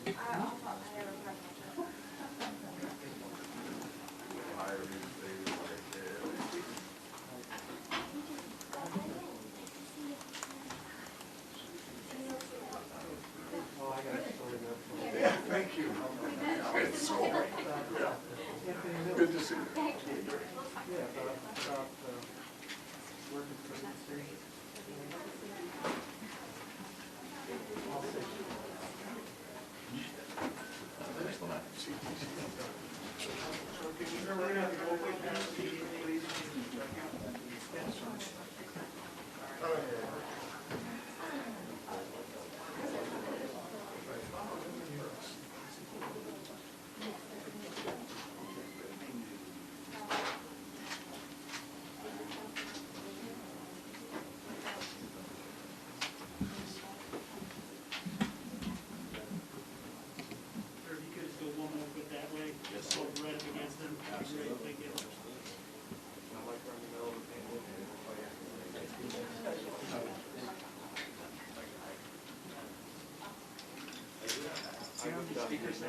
Thank you. Good to see you. Yeah, about working for the state. Speakers now.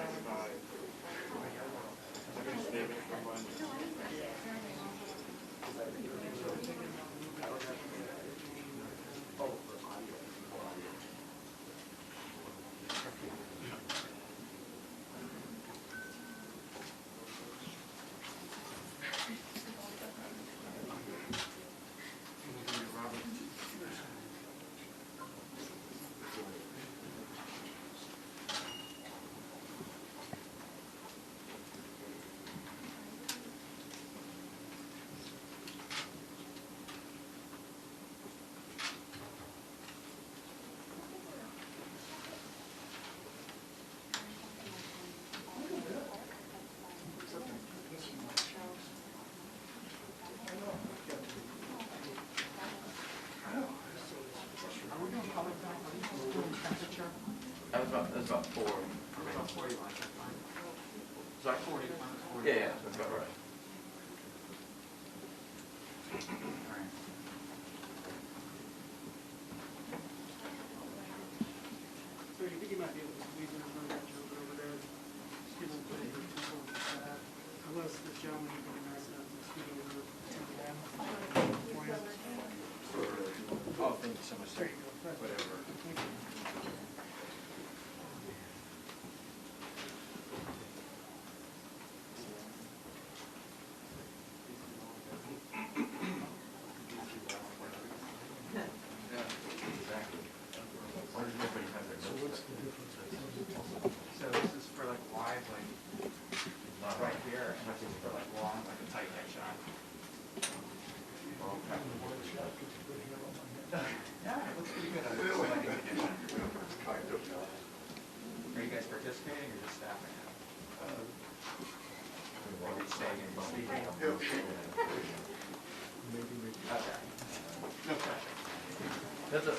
That was about 4. About 40 lines. Sorry? 40 lines. Yeah, that's about right. So you think you might be able to squeeze in a little bit over there? Just give them a little bit of that. Unless this gentleman is going to nice enough to scoot over to the end. Oh, thank you so much. There you go. Whatever. Thank you. So this is for like wide, like right here, and this is for like long, like a tight headshot. Yeah, it looks pretty good. Are you guys participating or just staffing it? Are you staying and speaking? Okay. No pressure. That's a...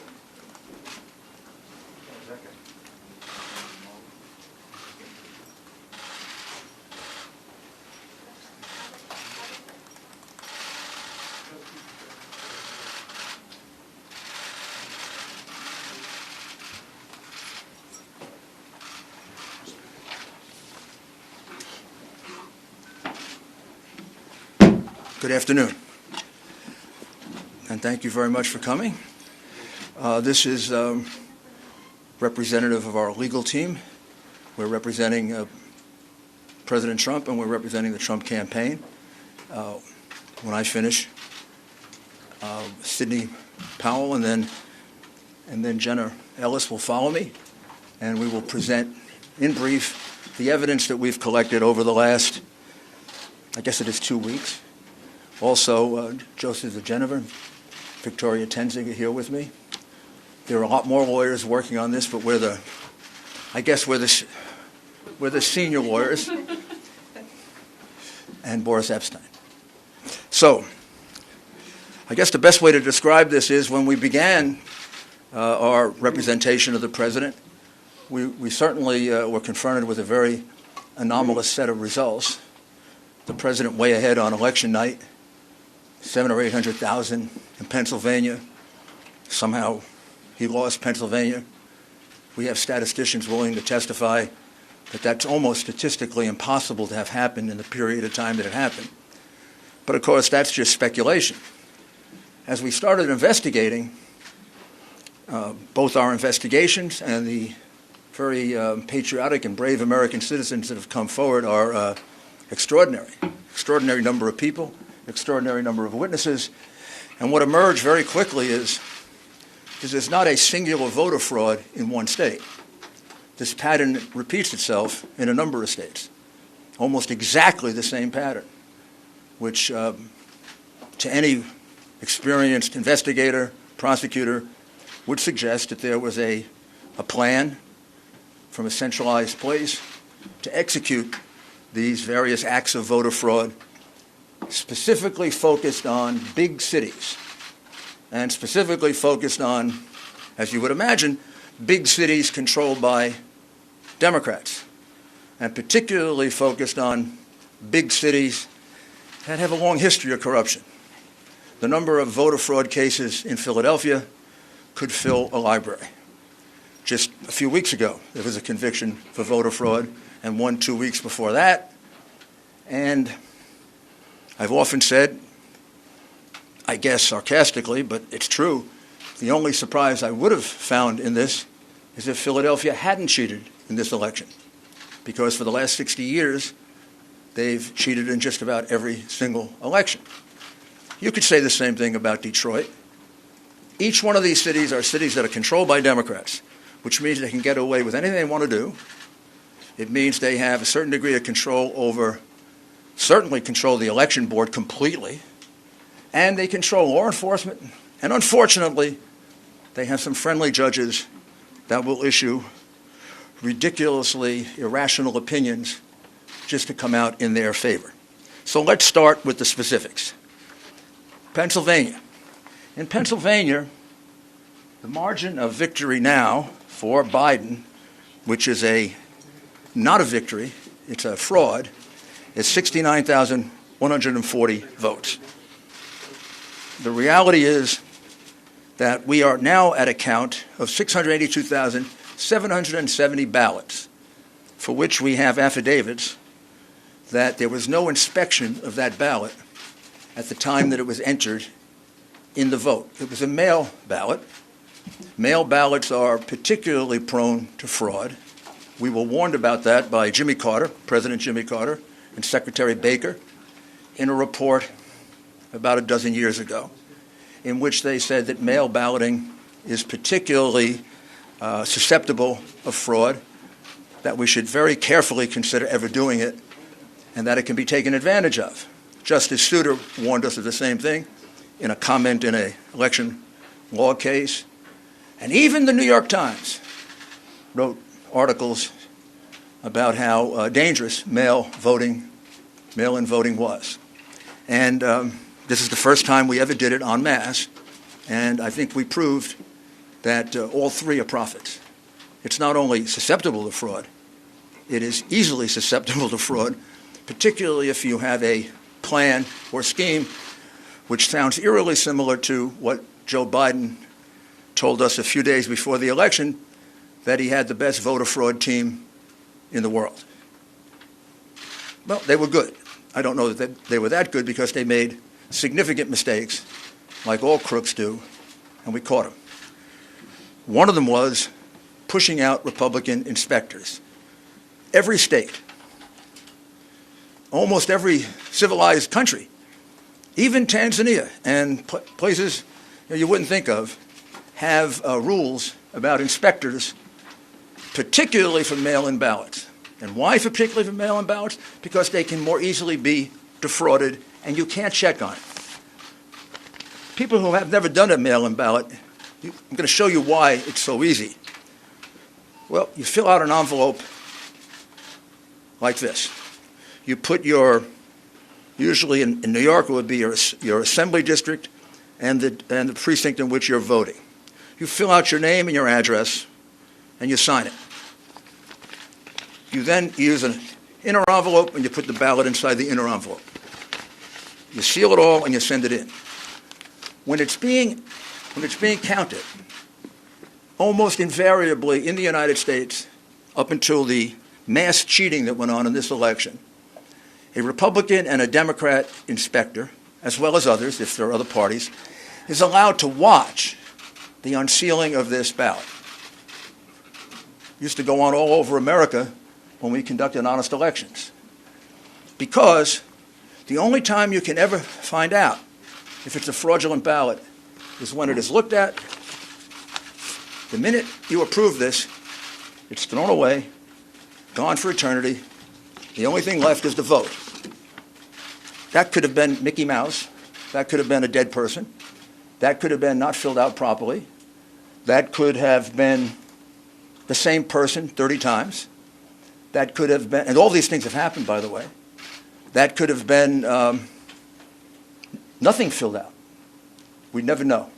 Good afternoon, and thank you very much for coming. This is representative of our legal team. We're representing President Trump, and we're representing the Trump campaign. When I finish, Sidney Powell and then Jenna Ellis will follow me, and we will present in brief the evidence that we've collected over the last, I guess it is 2 weeks. Also, Joseph Genever, Victoria Tenzing are here with me. There are a lot more lawyers working on this, but we're the senior lawyers, and Boris Epstein. So, I guess the best way to describe this is when we began our representation of the president, we certainly were confronted with a very anomalous set of results. The president way ahead on election night, 700,000 or 800,000 in Pennsylvania. Somehow he lost Pennsylvania. We have statisticians willing to testify that that's almost statistically impossible to have happened in the period of time that it happened. But of course, that's just speculation. As we started investigating, both our investigations and the very patriotic and brave American citizens that have come forward are extraordinary. Extraordinary number of people, extraordinary number of witnesses. And what emerged very quickly is there's not a singular voter fraud in one state. This pattern repeats itself in a number of states, almost exactly the same pattern, which to any experienced investigator, prosecutor, would suggest that there was a plan from a centralized place to execute these various acts of voter fraud, specifically focused on big cities, and specifically focused on, as you would imagine, big cities controlled by Democrats, and particularly focused on big cities that have a long history of corruption. The number of voter fraud cases in Philadelphia could fill a library. Just a few weeks ago, there was a conviction for voter fraud, and one 2 weeks before that. And I've often said, I guess sarcastically, but it's true, the only surprise I would have found in this is if Philadelphia hadn't cheated in this election, because for the last 60 years, they've cheated in just about every single election. You could say the same thing about Detroit. Each one of these cities are cities that are controlled by Democrats, which means they can get away with anything they want to do. It means they have a certain degree of control over, certainly control the election board completely, and they control law enforcement, and unfortunately, they have some friendly judges that will issue ridiculously irrational opinions just to come out in their favor. So let's start with the specifics. Pennsylvania. In Pennsylvania, the margin of victory now for Biden, which is not a victory, it's a fraud, is 69,140 votes. The reality is that we are now at a count of 682,770 ballots, for which we have affidavits that there was no inspection of that ballot at the time that it was entered in the vote. It was a mail ballot. Mail ballots are particularly prone to fraud. We were warned about that by Jimmy Carter, President Jimmy Carter, and Secretary Baker in a report about a dozen years ago, in which they said that mail balloting is particularly susceptible of fraud, that we should very carefully consider ever doing it, and that it can be taken advantage of. Justice Souter warned us of the same thing in a comment in an election law case. And even the New York Times wrote articles about how dangerous mail-in voting was. And this is the first time we ever did it en masse, and I think we proved that all three are prophets. It's not only susceptible to fraud, it is easily susceptible to fraud, particularly if you have a plan or scheme which sounds eerily similar to what Joe Biden told us a few days before the election, that he had the best voter fraud team in the world. Well, they were good. I don't know that they were that good because they made significant mistakes, like all crooks do, and we caught them. One of them was pushing out Republican inspectors. Every state, almost every civilized country, even Tanzania and places you wouldn't think of, have rules about inspectors, particularly for mail-in ballots. And why particularly for mail-in ballots? Because they can more easily be defrauded, and you can't check on it. People who have never done a mail-in ballot, I'm going to show you why it's so easy. Well, you fill out an envelope like this. You put usually in New York it would be your assembly district and the precinct in which you're voting. You fill out your name and your address, and you sign it. You then use an inner envelope, and you put the ballot inside the inner envelope. You seal it all, and you send it in. When it's being counted, almost invariably in the United States, up until the mass cheating that went on in this election, a Republican and a Democrat inspector, as well as others, if there are other parties, is allowed to watch the unsealing of this ballot. Used to go on all over America when we conducted honest elections. Because the only time you can ever find out if it's a fraudulent ballot is when it is looked at. The minute you approve this, it's thrown away, gone for eternity. The only thing left is the vote. That could have been Mickey Mouse. That could have been a dead person. That could have been not filled out properly. That could have been the same person 30 times. That could have been, and all these things have happened, by the way. That could have been nothing filled out. We'd never know.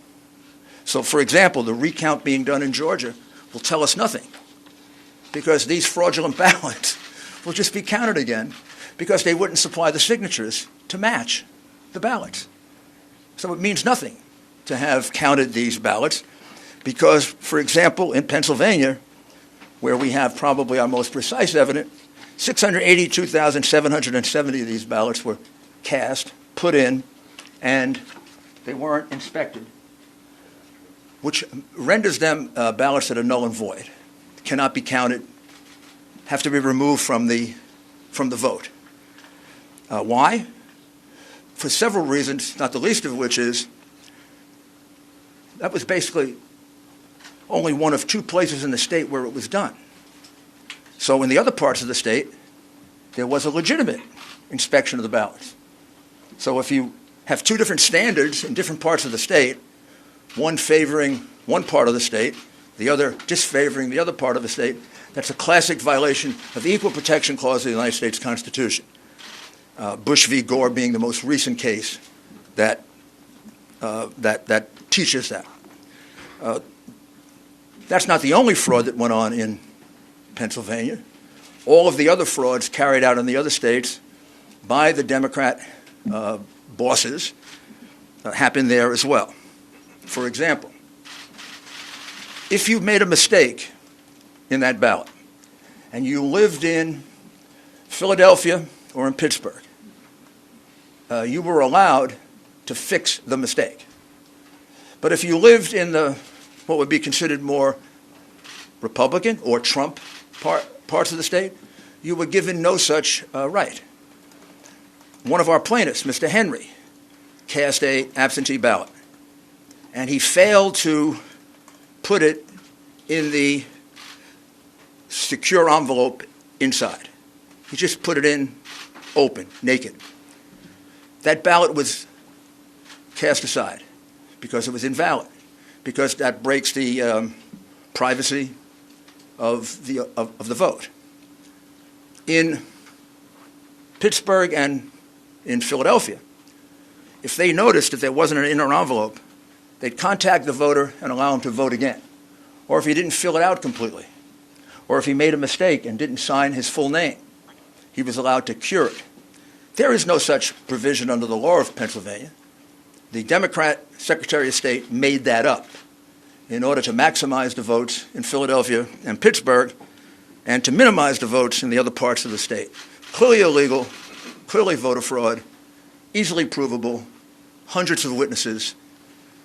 So, for example, the recount being done in Georgia will tell us nothing, because these fraudulent ballots will just be counted again because they wouldn't supply the signatures to match the ballots. So it means nothing to have counted these ballots because, for example, in Pennsylvania, where we have probably our most precise evidence, 682,770 of these ballots were cast, put in, and they weren't inspected, which renders them ballots that are null and void, cannot be counted, have to be removed from the vote. Why? For several reasons, not the least of which is that was basically only one of 2 places in the state where it was done. So in the other parts of the state, there was a legitimate inspection of the ballots. So if you have 2 different standards in different parts of the state, one favoring one part of the state, the other disfavoring the other part of the state, that's a classic violation of the Equal Protection Clause of the United States Constitution. Bush v. Gore being the most recent case that teaches that. That's not the only fraud that went on in Pennsylvania. All of the other frauds carried out in the other states by the Democrat bosses happened there as well. For example, if you made a mistake in that ballot and you lived in Philadelphia or in Pittsburgh, you were allowed to fix the mistake. But if you lived in what would be considered more Republican or Trump parts of the state, you were given no such right. One of our plaintiffs, Mr. Henry, cast an absentee ballot, and he failed to put it in the secure envelope inside. He just put it in open, naked. That ballot was cast aside because it was invalid, because that breaks the privacy of the vote. In Pittsburgh and in Philadelphia, if they noticed that there wasn't an inner envelope, they'd contact the voter and allow him to vote again. Or if he didn't fill it out completely, or if he made a mistake and didn't sign his full name, he was allowed to cure it. There is no such provision under the law of Pennsylvania. The Democrat Secretary of State made that up in order to maximize the votes in Philadelphia and Pittsburgh and to minimize the votes in the other parts of the state. Clearly illegal, clearly voter fraud, easily provable, hundreds of witnesses,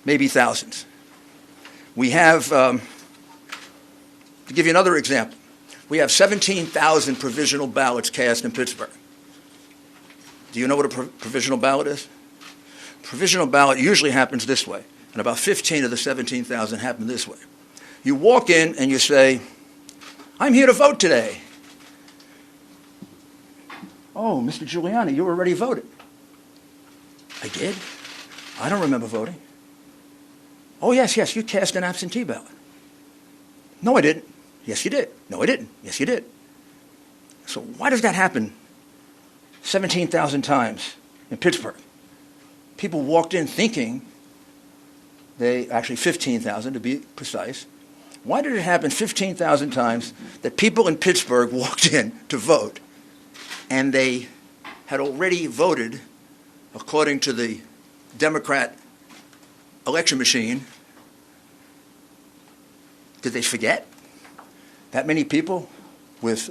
maybe thousands. We have, to give you another example, we have 17,000 provisional ballots cast in Pittsburgh. Do you know what a provisional ballot is? Provisional ballot usually happens this way, and about 15 of the 17,000 happen this way. You walk in and you say, "I'm here to vote today." "Oh, Mr. Giuliani, you already voted." "I did? I don't remember voting." "Oh, yes, you cast an absentee ballot." "No, I didn't." "Yes, you did." "No, I didn't." "Yes, you did." So why does that happen 17,000 times in Pittsburgh? People walked in thinking actually 15,000 to be precise. Why did it happen 15,000 times that people in Pittsburgh walked in to vote and they had already voted according to the Democrat election machine? Did they forget? That many people with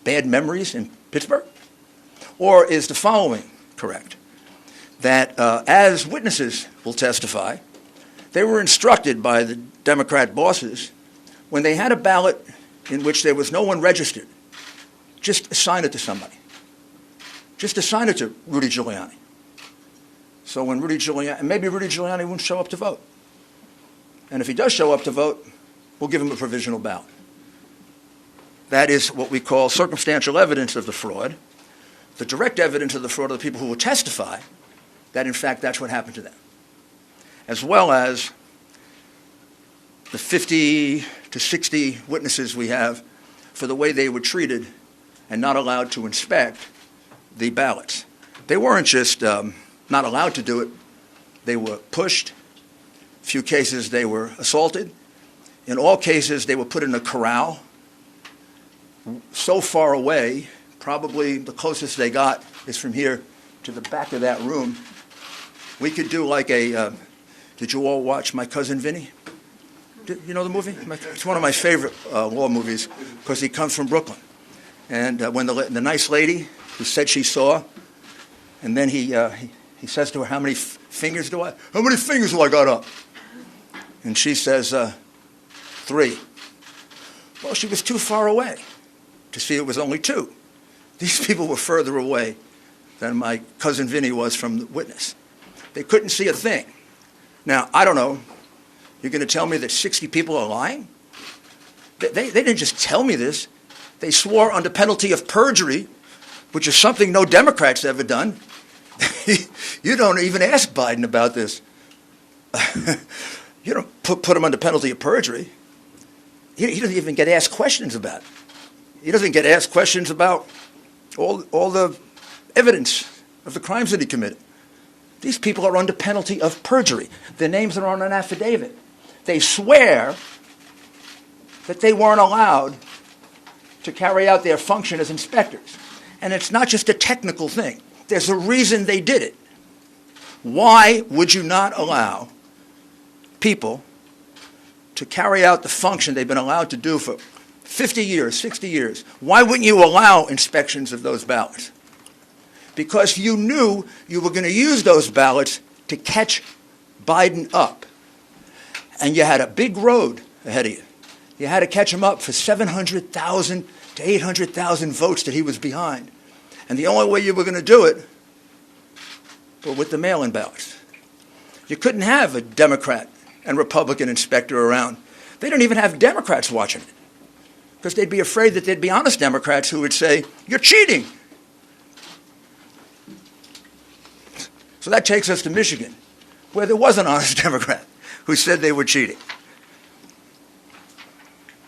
bad memories in Pittsburgh? Or is the following correct? That as witnesses will testify, they were instructed by the Democrat bosses when they had a ballot in which there was no one registered, just assign it to somebody. Just assign it to Rudy Giuliani. So when Rudy Giuliani, and maybe Rudy Giuliani won't show up to vote. And if he does show up to vote, we'll give him a provisional ballot. That is what we call circumstantial evidence of the fraud. The direct evidence of the fraud are the people who will testify that, in fact, that's what happened to them. As well as the 50 to 60 witnesses we have for the way they were treated and not allowed to inspect the ballots. They weren't just not allowed to do it. They were pushed. A few cases they were assaulted. In all cases, they were put in a corral so far away, probably the closest they got is from here to the back of that room. We could do like a, did you all watch My Cousin Vinny? You know the movie? It's one of my favorite law movies because he comes from Brooklyn. And when the nice lady who said she saw, and then he says to her, how many fingers do I got up? And she says, 3. Well, she was too far away to see it was only 2. These people were further away than my cousin Vinny was from the witness. They couldn't see a thing. Now, I don't know. You're going to tell me that 60 people are lying? They didn't just tell me this. They swore under penalty of perjury, which is something no Democrat's ever done. You don't even ask Biden about this. You don't put him under penalty of perjury. He doesn't even get asked questions about it. He doesn't get asked questions about all the evidence of the crimes that he committed. These people are under penalty of perjury. Their names are on an affidavit. They swear that they weren't allowed to carry out their function as inspectors. And it's not just a technical thing. There's a reason they did it. Why would you not allow people to carry out the function they've been allowed to do for 50 years, 60 years? Why wouldn't you allow inspections of those ballots? Because you knew you were going to use those ballots to catch Biden up. And you had a big road ahead of you. You had to catch him up for 700,000 to 800,000 votes that he was behind. And the only way you were going to do it was with the mail-in ballots. You couldn't have a Democrat and Republican inspector around. They don't even have Democrats watching it because they'd be afraid that there'd be honest Democrats who would say, you're cheating. So that takes us to Michigan, where there was an honest Democrat who said they were cheating.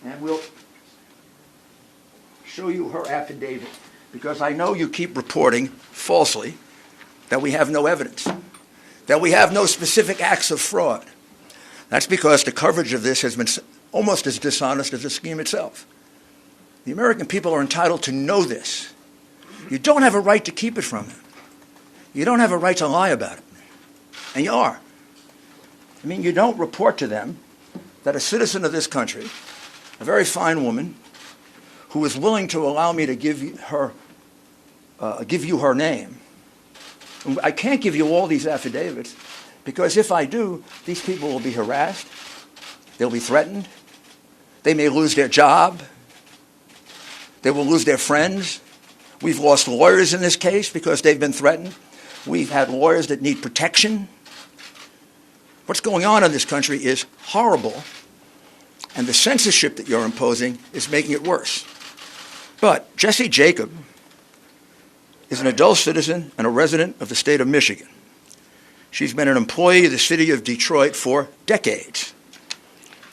And we'll show you her affidavit, because I know you keep reporting falsely that we have no evidence, that we have no specific acts of fraud. That's because the coverage of this has been almost as dishonest as the scheme itself. The American people are entitled to know this. You don't have a right to keep it from them. You don't have a right to lie about it. And you are. I mean, you don't report to them that a citizen of this country, a very fine woman, who is willing to allow me to give you her name. I can't give you all these affidavits because if I do, these people will be harassed. They'll be threatened. They may lose their job. They will lose their friends. We've lost lawyers in this case because they've been threatened. We've had lawyers that need protection. What's going on in this country is horrible, and the censorship that you're imposing is making it worse. But Jessie Jacob is an adult citizen and a resident of the state of Michigan. She's been an employee of the city of Detroit for decades.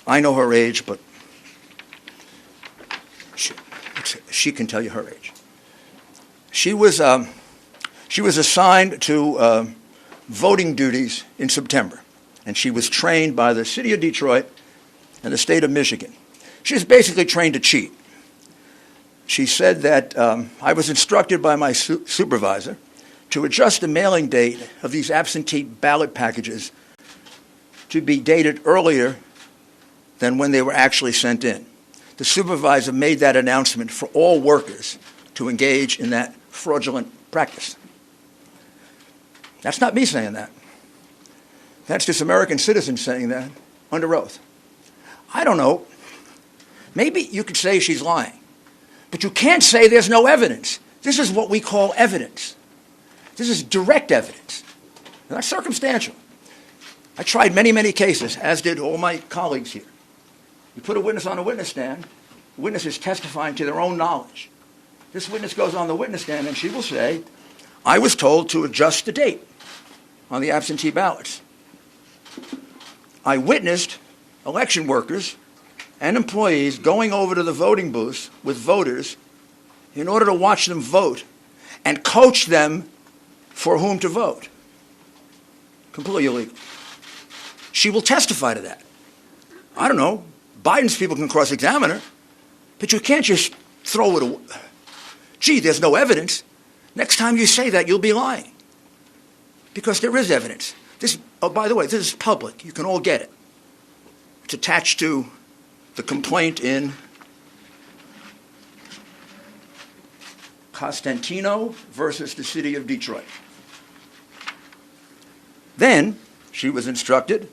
I know her age, but she can tell you her age. She was assigned to voting duties in September, and she was trained by the city of Detroit and the state of Michigan. She was basically trained to cheat. She said that I was instructed by my supervisor to adjust the mailing date of these absentee ballot packages to be dated earlier than when they were actually sent in. The supervisor made that announcement for all workers to engage in that fraudulent practice. That's not me saying that. That's just American citizens saying that under oath. I don't know. Maybe you could say she's lying, but you can't say there's no evidence. This is what we call evidence. This is direct evidence, not circumstantial. I tried many, many cases, as did all my colleagues here. You put a witness on a witness stand, the witness is testifying to their own knowledge. This witness goes on the witness stand and she will say, I was told to adjust the date on the absentee ballots. I witnessed election workers and employees going over to the voting booths with voters in order to watch them vote and coach them for whom to vote. Completely illegal. She will testify to that. I don't know. Biden's people can cross-examine her, but you can't just throw it away. Gee, there's no evidence. Next time you say that, you'll be lying. Because there is evidence. This, oh, by the way, this is public. You can all get it. It's attached to the complaint in Costantino versus the city of Detroit. Then she was instructed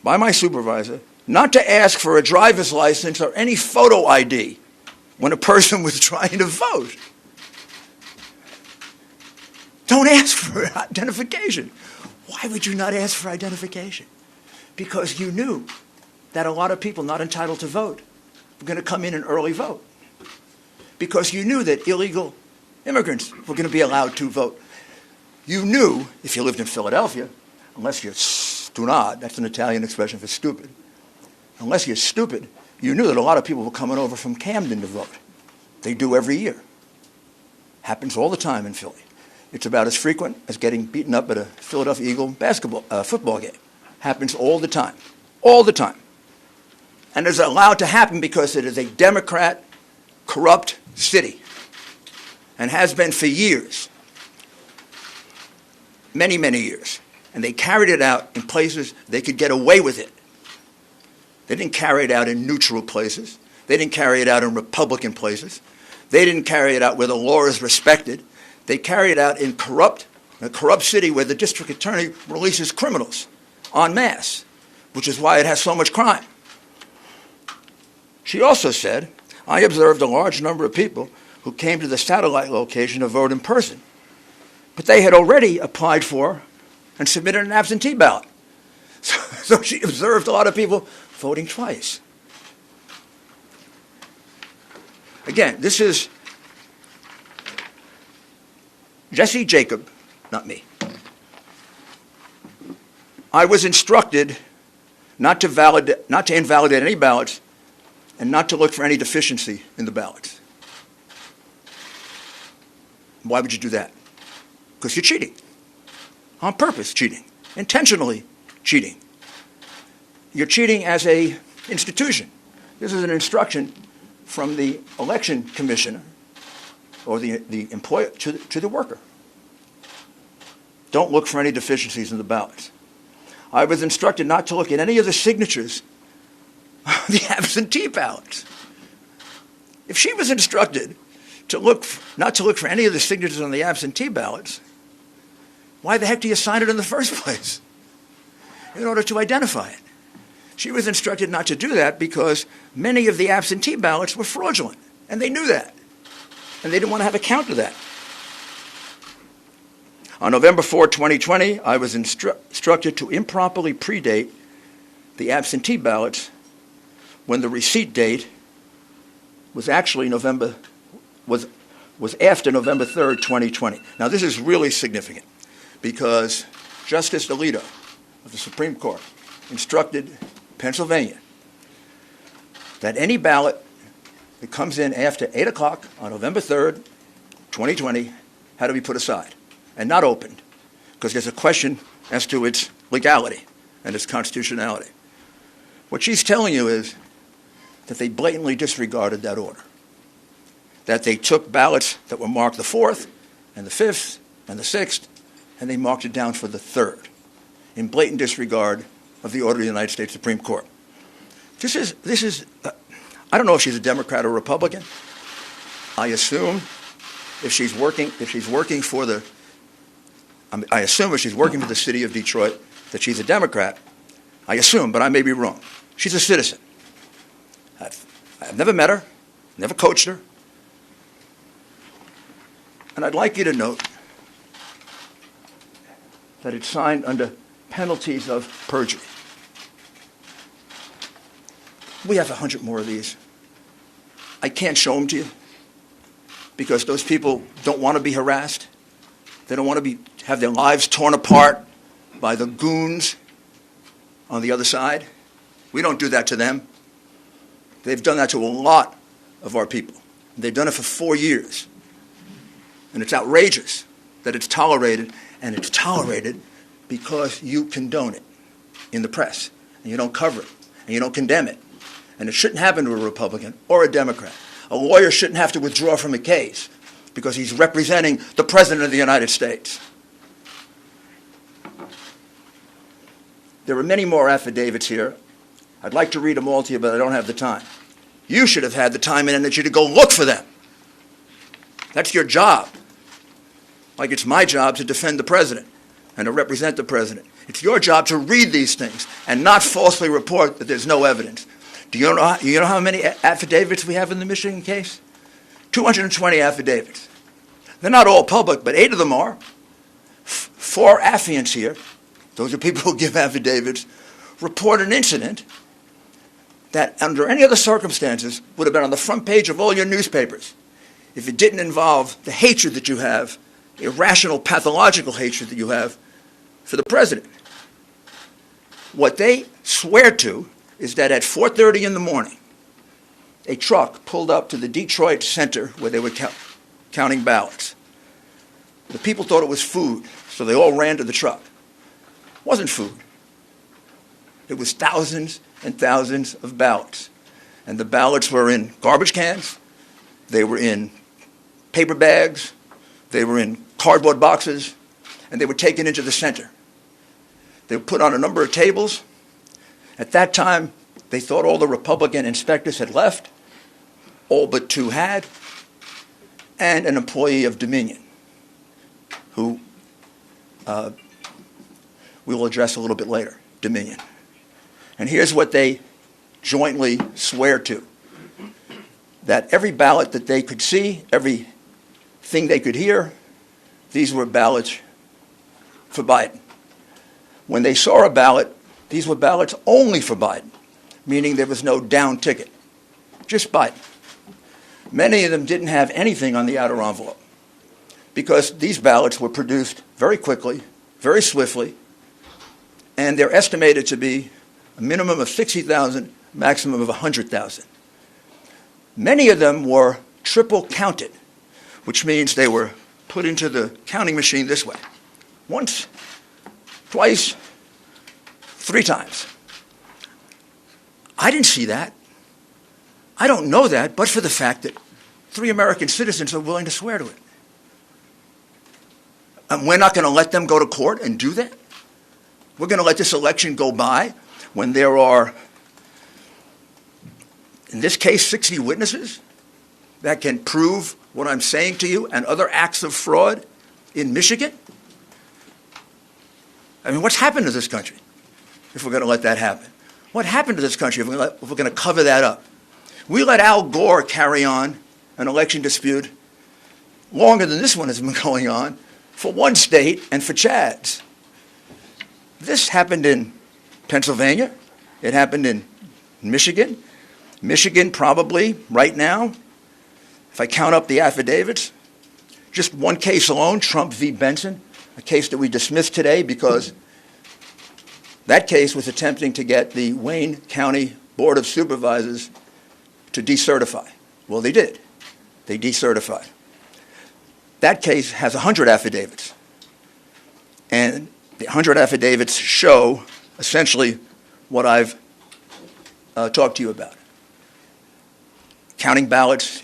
by my supervisor not to ask for a driver's license or any photo ID when a person was trying to vote. Don't ask for identification. Why would you not ask for identification? Because you knew that a lot of people not entitled to vote were going to come in and early vote. Because you knew that illegal immigrants were going to be allowed to vote. You knew, if you lived in Philadelphia, unless you're stunad, that's an Italian expression for stupid, unless you're stupid, you knew that a lot of people were coming over from Camden to vote. They do every year. Happens all the time in Philly. It's about as frequent as getting beaten up at a Philadelphia Eagle football game. Happens all the time. All the time. And it's allowed to happen because it is a Democrat, corrupt city. And has been for years. Many, many years. And they carried it out in places they could get away with it. They didn't carry it out in neutral places. They didn't carry it out in Republican places. They didn't carry it out where the law is respected. They carry it out in a corrupt city where the district attorney releases criminals en masse, which is why it has so much crime. She also said, I observed a large number of people who came to the satellite location to vote in person, but they had already applied for and submitted an absentee ballot. So she observed a lot of people voting twice. Again, this is Jesse Jacob, not me. I was instructed not to invalidate any ballots and not to look for any deficiency in the ballots. Why would you do that? Because you're cheating. On purpose cheating. Intentionally cheating. You're cheating as an institution. This is an instruction from the election commissioner or the employer to the worker. Don't look for any deficiencies in the ballots. I was instructed not to look at any of the signatures on the absentee ballots. If she was instructed not to look for any of the signatures on the absentee ballots, why the heck do you sign it in the first place? In order to identify it. She was instructed not to do that because many of the absentee ballots were fraudulent, and they knew that. And they didn't want to have a count of that. On November 4, 2020, I was instructed to improperly predate the absentee ballots when the receipt date was actually was after November 3rd, 2020. Now, this is really significant because Justice Alito of the Supreme Court instructed Pennsylvania that any ballot that comes in after 8 o'clock on November 3rd, 2020, had to be put aside and not opened because there's a question as to its legality and its constitutionality. What she's telling you is that they blatantly disregarded that order, that they took ballots that were marked the 4th and the 5th and the 6th, and they marked it down for the 3rd in blatant disregard of the order of the United States Supreme Court. This is I don't know if she's a Democrat or Republican. I assume if she's working for the city of Detroit that she's a Democrat. I assume, but I may be wrong. She's a citizen. I've never met her, never coached her. And I'd like you to note that it's signed under penalties of perjury. We have 100 more of these. I can't show them to you because those people don't want to be harassed. They don't want to have their lives torn apart by the goons on the other side. We don't do that to them. They've done that to a lot of our people. They've done it for 4 years. And it's outrageous that it's tolerated, and it's tolerated because you condone it in the press, and you don't cover it, and you don't condemn it. And it shouldn't happen to a Republican or a Democrat. A lawyer shouldn't have to withdraw from a case because he's representing the President of the United States. There are many more affidavits here. I'd like to read them all to you, but I don't have the time. You should have had the time and energy to go look for them. That's your job. Like it's my job to defend the President and to represent the President. It's your job to read these things and not falsely report that there's no evidence. Do you know how many affidavits we have in the Michigan case? 220 affidavits. They're not all public, but 8 of them are. 4 affiants here, those are people who give affidavits, report an incident that under any other circumstances would have been on the front page of all your newspapers if it didn't involve the hatred that you have, irrational, pathological hatred that you have for the President. What they swear to is that at 4:30 in the morning, a truck pulled up to the Detroit center where they were counting ballots. The people thought it was food, so they all ran to the truck. It wasn't food. It was thousands and thousands of ballots. And the ballots were in garbage cans, they were in paper bags, they were in cardboard boxes, and they were taken into the center. They were put on a number of tables. At that time, they thought all the Republican inspectors had left, all but 2 had, and an employee of Dominion, who we will address a little bit later, Dominion. And here's what they jointly swear to, that every ballot that they could see, everything they could hear, these were ballots for Biden. When they saw a ballot, these were ballots only for Biden, meaning there was no down ticket, just Biden. Many of them didn't have anything on the outer envelope because these ballots were produced very quickly, very swiftly, and they're estimated to be a minimum of 60,000, maximum of 100,000. Many of them were triple counted, which means they were put into the counting machine this way. Once, twice, 3 times. I didn't see that. I don't know that, but for the fact that 3 American citizens are willing to swear to it. And we're not going to let them go to court and do that? We're going to let this election go by when there are, in this case, 60 witnesses that can prove what I'm saying to you and other acts of fraud in Michigan? I mean, what's happened to this country if we're going to let that happen? What happened to this country if we're going to cover that up? We let Al Gore carry on an election dispute longer than this one has been going on for one state and for Chads. This happened in Pennsylvania. It happened in Michigan. Michigan probably, right now, if I count up the affidavits, just one case alone, Trump v. Benson, a case that we dismissed today because that case was attempting to get the Wayne County Board of Supervisors to decertify. Well, they did. They decertified. That case has 100 affidavits. And the 100 affidavits show essentially what I've talked to you about. Counting ballots